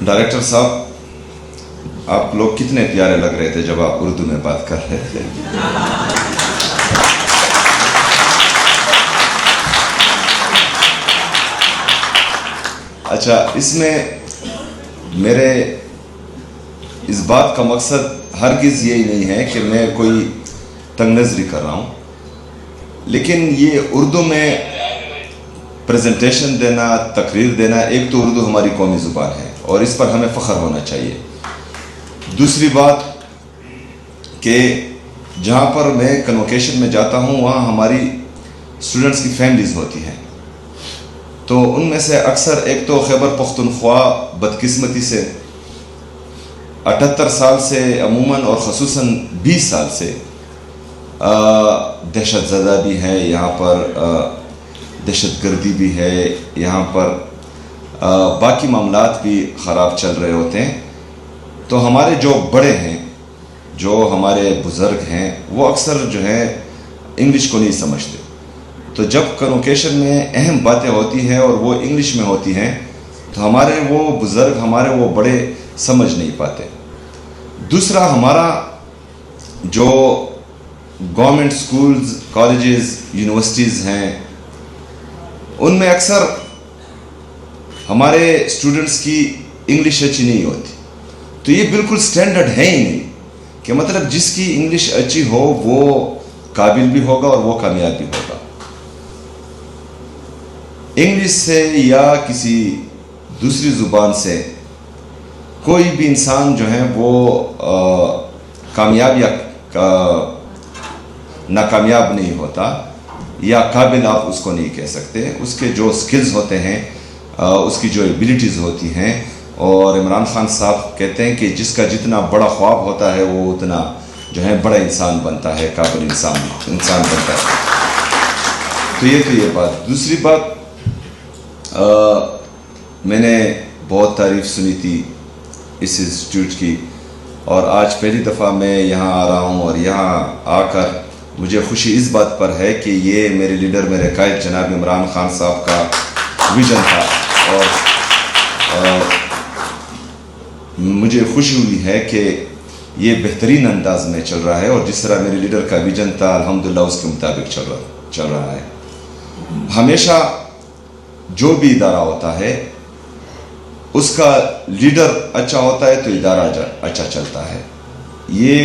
Director صاحب، آپ لوگ کتنے پیارے لگ رہے تھے جب آپ اردو میں بات کر رہے تھے. اچھا، اس میں میرے اس بات کا مقصد ہرگز یہی نہیں ہے کہ میں کوئی تنگ نظری کر رہا ہوں، لیکن یہ اردو میں پریزنٹیشن دینا، تقریر دینا، ایک تو اردو ہماری قومی زبان ہے اور اس پر ہمیں فخر ہونا چاہیے. دوسری بات کہ جہاں پر میں کنوکیشن میں جاتا ہوں وہاں ہماری اسٹوڈنٹس کی فیملیز ہوتی ہیں، تو ان میں سے اکثر ایک تو خیبر پختونخوا بدقسمتی سے 78 سال سے عموماً اور خصوصاً 20 سال سے دہشت زدہ بھی ہے، یہاں پر دہشت گردی بھی ہے، یہاں پر باقی معاملات بھی خراب چل رہے ہوتے ہیں. تو ہمارے جو بڑے ہیں، جو ہمارے بزرگ ہیں، وہ اکثر جو ہے انگلش کو نہیں سمجھتے. تو جب کنوکیشن میں اہم باتیں ہوتی ہیں اور وہ انگلش میں ہوتی ہیں تو ہمارے وہ بزرگ، ہمارے وہ بڑے سمجھ نہیں پاتے. دوسرا، ہمارا جو گورنمنٹ سکولز، کالجز، یونیورسٹیز ہیں، ان میں اکثر ہمارے اسٹوڈنٹس کی انگلش اچھی نہیں ہوتی. تو یہ بالکل سٹینڈرڈ ہے ہی نہیں کہ مطلب جس کی انگلش اچھی ہو وہ قابل بھی ہوگا اور وہ کامیاب بھی ہوگا. انگلش سے یا کسی دوسری زبان سے کوئی بھی انسان جو ہے وہ کامیاب یا ناکامیاب نہیں ہوتا، یا قابل آپ اس کو نہیں کہہ سکتے. اس کے جو سکلز ہوتے ہیں، اس کی جو ایبیلٹیز ہوتی ہیں، اور عمران خان صاحب کہتے ہیں کہ جس کا جتنا بڑا خواب ہوتا ہے وہ اتنا جو ہے بڑا انسان بنتا ہے، قابل انسان بنتا ہے. تو یہ بات. دوسری بات، میں نے بہت تعریف سنی تھی اس انسٹیٹیوٹ کی، اور آج پہلی دفعہ میں یہاں آ رہا ہوں، اور یہاں آ کر مجھے خوشی اس بات پر ہے کہ یہ میرے لیڈر، میرے قائد جناب عمران خان صاحب کا ویژن تھا، اور مجھے خوشی ہوئی ہے کہ یہ بہترین انداز میں چل رہا ہے، اور جس طرح میرے لیڈر کا ویژن تھا الحمدللہ اس کے مطابق چل رہا ہے. ہمیشہ جو بھی ادارہ ہوتا ہے اس کا لیڈر اچھا ہوتا ہے تو ادارہ اچھا چلتا ہے. یہ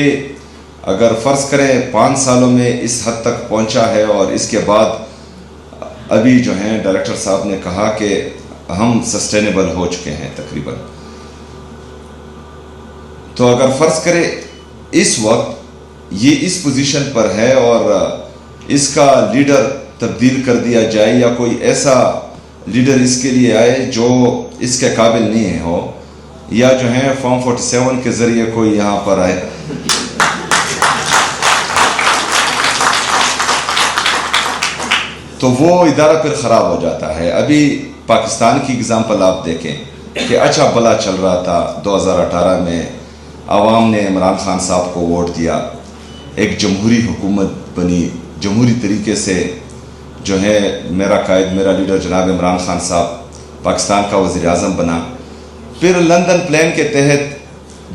اگر فرض کریں 5 سالوں میں اس حد تک پہنچا ہے، اور اس کے بعد ابھی جو ہیں ڈائریکٹر صاحب نے کہا کہ ہم سسٹینیبل ہو چکے ہیں تقریباً. تو اگر فرض کرے اس وقت یہ اس پوزیشن پر ہے اور اس کا لیڈر تبدیل کر دیا جائے، یا کوئی ایسا لیڈر اس کے لیے آئے جو اس کے قابل نہیں ہو، یا جو ہے فارم 47 کے ذریعے کوئی یہاں پر آئے، تو وہ ادارہ پھر خراب ہو جاتا ہے. ابھی پاکستان کی اگزامپل آپ دیکھیں کہ اچھا بلا چل رہا تھا. 2018 میں عوام نے عمران خان صاحب کو ووٹ دیا، ایک جمہوری حکومت بنی، جمہوری طریقے سے جو ہے میرا قائد، میرا لیڈر جناب عمران خان صاحب پاکستان کا وزیر اعظم بنا. پھر لندن پلان کے تحت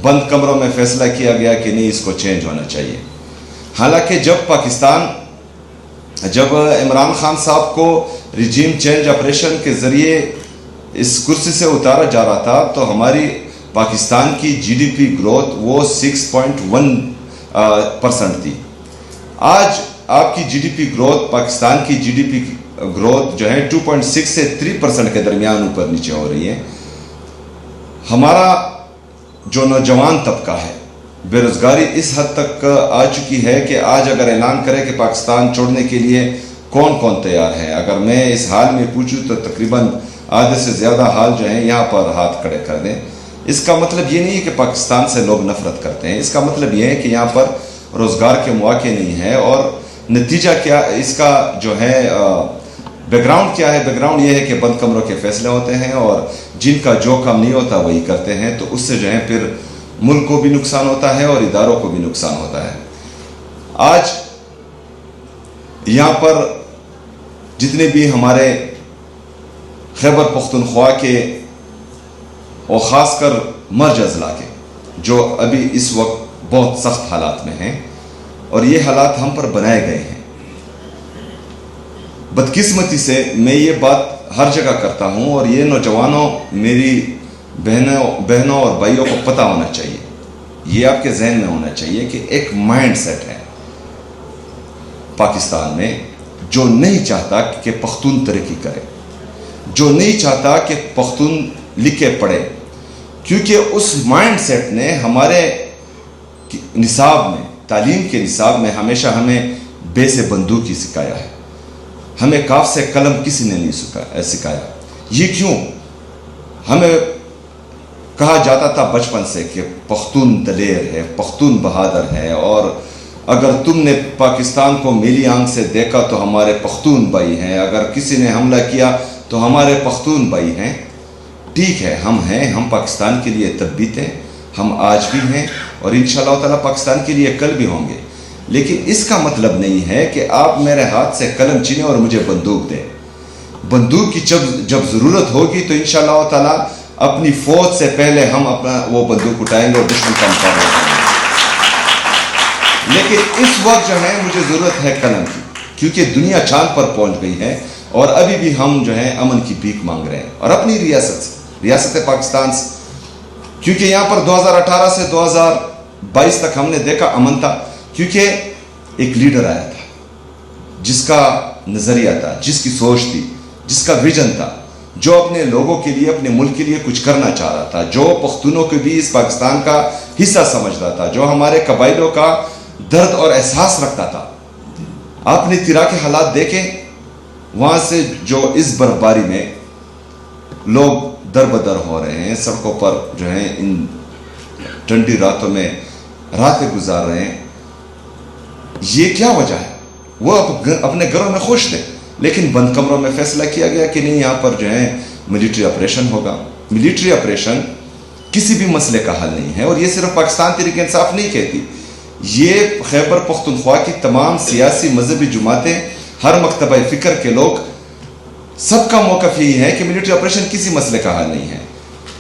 بند کمروں میں فیصلہ کیا گیا کہ نہیں، اس کو چینج ہونا چاہیے. حالانکہ جب عمران خان صاحب کو ریجیم چینج آپریشن کے ذریعے اس کرسی سے اتارا جا رہا تھا تو ہماری پاکستان کی جی ڈی پی گروتھ وہ 6.1% تھی. آج آپ کی G D P growth, Pakistan کی جی ڈی پی گروتھ جو ہے 2.6 سے 3% کے درمیان اوپر نیچے ہو رہی ہے. ہمارا جو نوجوان طبقہ ہے، بے روزگاری اس حد تک آ چکی ہے کہ آج اگر اعلان کرے کہ پاکستان چھوڑنے کے لیے کون کون تیار ہے، اگر میں اس حال میں پوچھوں تو تقریباً آدھے سے زیادہ حال جو ہیں یہاں پر ہاتھ کھڑے کر دیں. اس کا مطلب یہ نہیں ہے کہ پاکستان سے لوگ نفرت کرتے ہیں، اس کا مطلب یہ ہے کہ یہاں پر روزگار کے مواقع نہیں ہے. اور نتیجہ کیا اس کا جو ہے بیک گراؤنڈ کیا ہے؟ بیک گراؤنڈ یہ ہے کہ بند کمروں کے فیصلے ہوتے ہیں، اور جن کا جو کام نہیں ہوتا وہی کرتے ہیں. تو اس سے جو ہے پھر ملک کو بھی نقصان ہوتا ہے اور اداروں کو بھی نقصان ہوتا ہے. آج یہاں پر جتنے بھی ہمارے خیبر پختونخوا کے اور خاص کر مرج اضلاع کے، جو ابھی اس وقت بہت سخت حالات میں ہیں، اور یہ حالات ہم پر بنائے گئے ہیں۔ بدقسمتی سے میں یہ بات ہر جگہ کرتا ہوں، اور یہ نوجوانوں، میری بہنوں اور بھائیوں کو پتہ ہونا چاہیے، یہ آپ کے ذہن میں ہونا چاہیے کہ ایک مائنڈ سیٹ ہے پاکستان میں جو نہیں چاہتا کہ پختون ترقی کرے، جو نہیں چاہتا کہ پختون لکھے پڑھے، کیونکہ اس مائنڈ سیٹ نے ہمارے نصاب میں، تعلیم کے نصاب میں ہمیشہ ہمیں بے سے بندوق ہی سکھایا ہے، ہمیں کاف سے قلم کسی نے نہیں سکھایا۔ یہ کیوں؟ ہمیں کہا جاتا تھا بچپن سے کہ پختون دلیر ہے، پختون بہادر ہے، اور اگر تم نے پاکستان کو میلی آنکھ سے دیکھا تو ہمارے پختون بھائی ہیں، اگر کسی نے حملہ کیا تو ہمارے پختون بھائی ہیں۔ ٹھیک ہے، ہم ہیں، ہم پاکستان کے لیے تب بھی تھے، ہم آج بھی ہیں، اور انشاءاللہ تعالیٰ پاکستان کے لیے کل بھی ہوں گے، لیکن اس کا مطلب نہیں ہے کہ آپ میرے ہاتھ سے قلم چھینیں اور مجھے بندوق دیں۔ بندوق کی جب ضرورت ہوگی تو انشاءاللہ تعالیٰ اپنی فوج سے پہلے ہم اپنا وہ بندوق اٹھائیں گے اور دشمن کا مقابلہ کریں گے، لیکن اس وقت جو ہے مجھے ضرورت ہے قلم کی، کیونکہ دنیا چاند پر پہنچ گئی ہے، اور ابھی بھی ہم جو ہے امن کی بھیک مانگ رہے ہیں، اور اپنی ریاست پاکستان سے، کیونکہ یہاں پر 2018 سے 2022 تک ہم نے دیکھا امن تھا، کیونکہ ایک لیڈر آیا تھا جس کا نظریہ تھا، جس کی سوچ تھی، جس کا ویژن تھا، جو اپنے لوگوں کے لیے، اپنے ملک کے لیے کچھ کرنا چاہ رہا تھا، جو پختونوں کو بھی اس پاکستان کا حصہ سمجھتا تھا، جو ہمارے قبائلوں کا درد اور احساس رکھتا تھا۔ آپ نے تیرا کے حالات دیکھے، وہاں سے جو اس برفباری میں لوگ در بدر ہو رہے ہیں، سڑکوں پر جو ہیں ان ٹھنڈی راتوں میں راتیں گزار رہے ہیں، یہ کیا وجہ ہے؟ وہ اپنے گھروں میں خوش تھے، لیکن بند کمروں میں فیصلہ کیا گیا کہ نہیں، یہاں پر جو ہے ملٹری آپریشن ہوگا۔ ملٹری آپریشن کسی بھی مسئلے کا حل نہیں ہے، اور یہ صرف پاکستان تحریک انصاف نہیں کہتی، یہ خیبر پختونخوا کی تمام سیاسی مذہبی جماعتیں، ہر مکتبہ فکر کے لوگ، سب کا موقف یہی ہے کہ ملٹری آپریشن کسی مسئلے کا حل نہیں ہے۔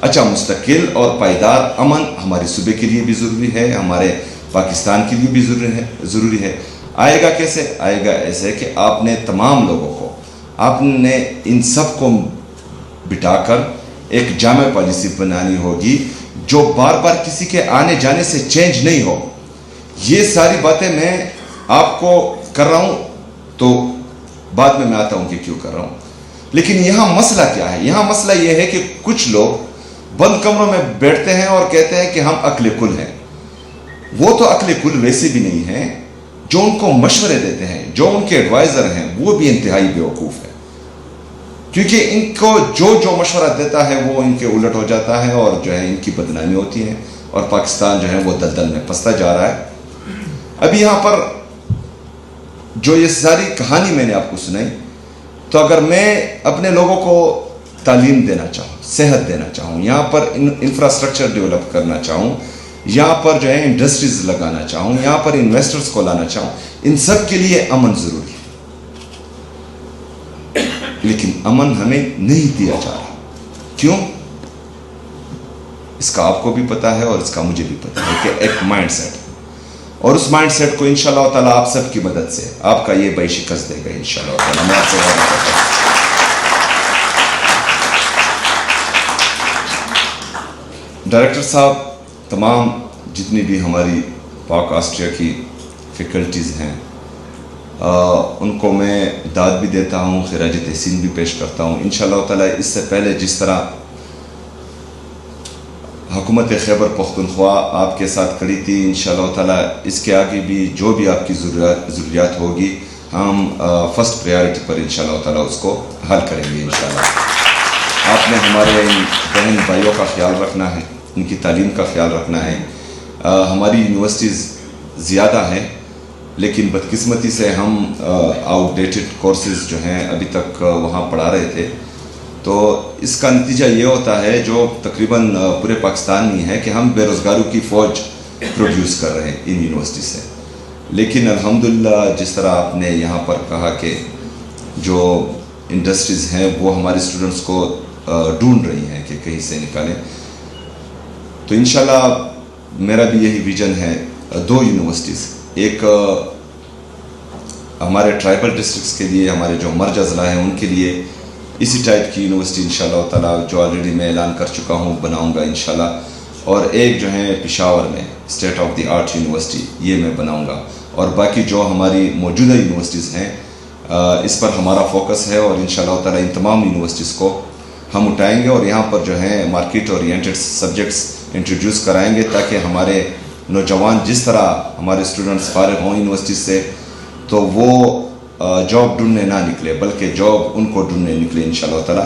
اچھا، مستقل اور پائیدار امن ہمارے صوبے کے لیے بھی ضروری ہے، ہمارے پاکستان کے لیے بھی ضروری ہے۔ آئے گا کیسے؟ آئے گا ایسے کہ آپ نے تمام لوگوں کو، آپ نے ان سب کو بٹھا کر ایک جامع پالیسی بنانی ہوگی جو بار بار کسی کے آنے جانے سے چینج نہیں ہو۔ یہ ساری باتیں میں آپ کو کر رہا ہوں تو بعد میں آتا ہوں کہ کیوں کر رہا ہوں، لیکن یہاں مسئلہ کیا ہے؟ یہاں مسئلہ یہ ہے کہ کچھ لوگ بند کمروں میں بیٹھتے ہیں اور کہتے ہیں کہ ہم عقل کل ہیں۔ وہ تو عقل کل ویسے بھی نہیں ہیں، جو ان کو مشورے دیتے ہیں، جو ان کے ایڈوائزر ہیں، وہ بھی انتہائی بیوقوف ہے، کیونکہ ان کو جو مشورہ دیتا ہے وہ ان کے الٹ ہو جاتا ہے، اور جو ہے ان کی بدنامی ہوتی ہے، اور پاکستان جو ہے وہ دلدل میں پستا جا رہا ہے۔ ابھی یہاں پر جو یہ ساری کہانی میں نے آپ کو سنائی، تو اگر میں اپنے لوگوں کو تعلیم دینا چاہوں، صحت دینا چاہوں، یہاں پر انفراسٹرکچر ڈیولپ کرنا چاہوں، یہاں پر جو ہے انڈسٹریز لگانا چاہوں، یہاں پر انویسٹرز کو لانا چاہوں، ان سب کے لیے امن ضروری ہے، لیکن امن ہمیں نہیں دیا جا رہا۔ کیوں؟ اس کا آپ کو بھی پتا ہے اور اس کا مجھے بھی پتا ہے کہ ایک مائنڈ سیٹ، اور اس مائنڈ سیٹ کو انشاءاللہ تعالیٰ آپ سب کی مدد سے آپ کا یہ بھائی شکست دے گا انشاءاللہ تعالیٰ۔ میں آپ سے وعدہ کرتا ہوں۔ ڈائریکٹر صاحب، تمام جتنی بھی ہماری پاک آسٹریا کی فیکلٹیز ہیں، ان کو میں داد بھی دیتا ہوں، خراج تحسین بھی پیش کرتا ہوں انشاءاللہ تعالیٰ۔ اس سے پہلے جس طرح حکومت خیبر پختونخوا آپ کے ساتھ کھڑی تھی، انشاءاللہ تعالیٰ اس کے آگے بھی جو بھی آپ کی ضروریات ہوگی، ہم فرسٹ پریارٹی پر انشاءاللہ تعالیٰ اس کو حل کریں گے انشاءاللہ۔ آپ نے ہمارے ان بہن بھائیوں کا خیال رکھنا ہے، ان کی تعلیم کا خیال رکھنا ہے۔ ہماری یونیورسٹیز زیادہ ہیں، لیکن بدقسمتی سے ہم آؤٹ ڈیٹڈ کورسز جو ہیں ابھی تک وہاں پڑھا رہے تھے، تو اس کا نتیجہ یہ ہوتا ہے جو تقریباً پورے پاکستان میں ہے کہ ہم بے روزگاروں کی فوج پروڈیوس کر رہے ہیں ان یونیورسٹی سے۔ لیکن الحمدللہ جس طرح آپ نے یہاں پر کہا کہ جو انڈسٹریز ہیں وہ ہمارے اسٹوڈنٹس کو ڈھونڈ رہی ہیں کہ کہیں سے نکالیں، تو انشاءاللہ میرا بھی یہی ویژن ہے 2 یونیورسٹیز، ایک ہمارے ٹرائبل ڈسٹرکٹس کے لیے، ہمارے جو مرج اضلاع ہیں ان کے لیے اسی ٹائپ کی یونیورسٹی انشاءاللہ تعالیٰ جو آلریڈی میں اعلان کر چکا ہوں بناؤں گا انشاءاللہ، اور ایک جو ہے پشاور میں state of the art university یہ میں بناؤں گا، اور باقی جو ہماری موجودہ یونیورسٹیز ہیں اس پر ہمارا فوکس ہے، اور انشاءاللہ تعالیٰ ان تمام یونیورسٹیز کو ہم اٹھائیں گے اور یہاں پر جو ہیں مارکیٹ اورینٹڈ سبجیکٹس انٹروڈیوس کرائیں گے، تاکہ ہمارے نوجوان جس طرح ہمارے اسٹوڈنٹس فارغ ہوں یونیورسٹی سے تو وہ جاب ڈھونڈنے نہ نکلے بلکہ جاب ان کو ڈھونڈنے نکلے انشاءاللہ تعالیٰ۔